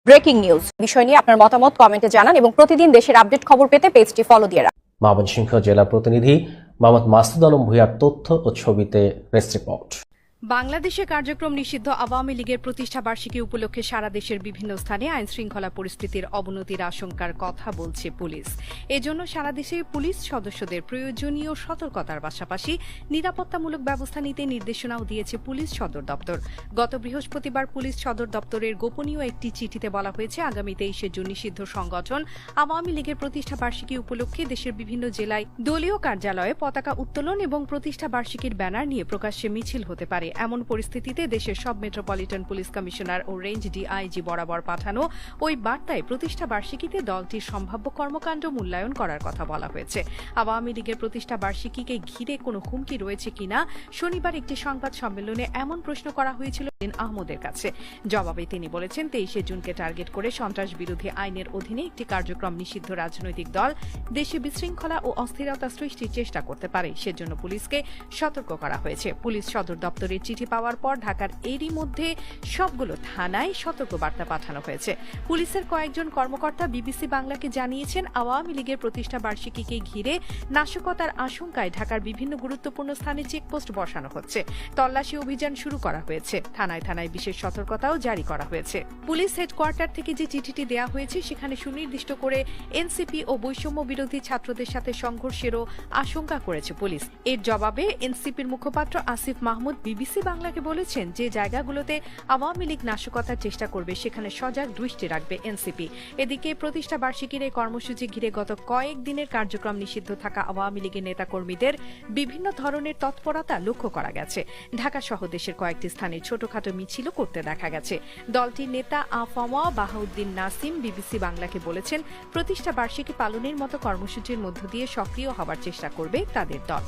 Breaking news বিষয় নিয়ে আপনার মতামত কমেন্টে জানান এবং প্রতিদিন দেশের আপডেট খবর পেতে পেজটি ফলো দিয়ে রাখুন। ময়মনসিংহ জেলা প্রতিনিধি মোহাম্মদ মাসুদ আলম ভূঁইয়ার তথ্য ও ছবিতে প্রেস রিপোর্ট। বাংলাদেশে কার্যক্রম নিষিদ্ধ আওয়ামী লীগের প্রতিষ্ঠা বার্ষিকী উপলক্ষে সারা দেশের বিভিন্ন স্থানে আইন শৃঙ্খলা পরিস্থিতির অবনতির আশঙ্কার কথা বলছে পুলিশ। এজন্য সারা দেশে পুলিশ সদস্যদের প্রয়োজনীয় সতর্কতার পাশাপাশি নিরাপত্তামূলক ব্যবস্থা নিতে নির্দেশনাও দিয়েছে পুলিশ সদর দপ্তর। গত বৃহস্পতিবার পুলিশ সদর দপ্তরের গোপনীয় একটি চিঠিতে বলা হয়েছে, আগামী 23 জুন নিষিদ্ধ সংগঠন আওয়ামী লীগের প্রতিষ্ঠা বার্ষিকী উপলক্ষে দেশের বিভিন্ন জেলায় দলীয় কার্যালয়ে পতাকা উত্তোলন এবং প্রতিষ্ঠা বার্ষিকীর ব্যানার নিয়ে প্রকাশ্যে মিছিল হতে পারে। এমন পরিস্থিতিতে দেশের সব মেট্রোপলিটন পুলিশ কমিশনার ও রেঞ্জ ডিআইজি বরাবর পাঠানো ওই বার্তায় প্রতিষ্ঠা বার্ষিকীতে দলটির সম্ভাব্য কর্মকাণ্ড মূল্যায়ন করার কথা বলা হয়েছে। আওয়ামী লীগের প্রতিষ্ঠা বার্ষিকীকে ঘিরে কোনো হুমকি রয়েছে কিনা শনিবার একটি সংবাদ সম্মেলনে এমন প্রশ্ন করা হয়েছিল আহমদের কাছে। জবাবে তিনি বলেছেন, 23 জুনকে টার্গেট করে সন্ত্রাস বিরোধী আইনের অধীনে একটি কার্যক্রম নিষিদ্ধ রাজনৈতিক দল দেশে বিশৃঙ্খলা ও অস্থিরতা সৃষ্টির চেষ্টা করতে পারে, সেজন্য পুলিশকে সতর্ক করা হয়েছে। পুলিশ সদর দপ্তরের চিঠি পাওয়ার পর ঢাকার এরই মধ্যে সবগুলো থানায় সতর্কবার্তা পাঠানো হয়েছে। পুলিশের কয়েকজন কর্মকর্তা বিবিসি বাংলাকে জানিয়েছেন, আওয়ামী লীগের প্রতিষ্ঠা বার্ষিকীকে ঘিরে নাশকতার আশঙ্কায় ঢাকার বিভিন্ন গুরুত্বপূর্ণ স্থানে চেকপোস্ট বসানো হচ্ছে। তল্লাশি অভিযান শুরু করা হয়েছে। থানায় থানায় বিশেষ সতর্কতাও জারি করা হয়েছে। পুলিশ হেডকোয়ার্টার থেকে যে চিঠিটি দেয়া হয়েছে সেখানে সুনির্দিষ্ট করে এনসিপি ও বৈষম্য বিরোধী ছাত্রদের সাথে সংঘর্ষেরও আশঙ্কা করেছে পুলিশ। এর জবাবে এনসিপির মুখপাত্র আসিফ মাহমুদ বিবিসি বাংলাকে বলেছেন, যে জায়গাগুলোতে আওয়ামী লীগ নাশকতার চেষ্টা করবে সেখানে সজাগ দৃষ্টি রাখবে এনসিপি। এদিকে প্রতিষ্ঠা বার্ষিকীর এই কর্মসূচি ঘিরে গত কয়েকদিনের কার্যক্রম নিষিদ্ধ থাকা আওয়ামী লীগের নেতাকর্মীদের বিভিন্ন ধরনের তৎপরতা লক্ষ্য করা গেছে। ঢাকা সহ দেশের কয়েকটি স্থানে ছোটখাটো মিছিলও করতে দেখা গেছে। দলটির নেতা আফওয়া বাহাউদ্দিন নাসিম বিবিসি বাংলাকে বলেছেন, প্রতিষ্ঠা বার্ষিকী পালনের মতো কর্মসূচির মধ্য দিয়ে সক্রিয় হওয়ার চেষ্টা করবে তাদের দল।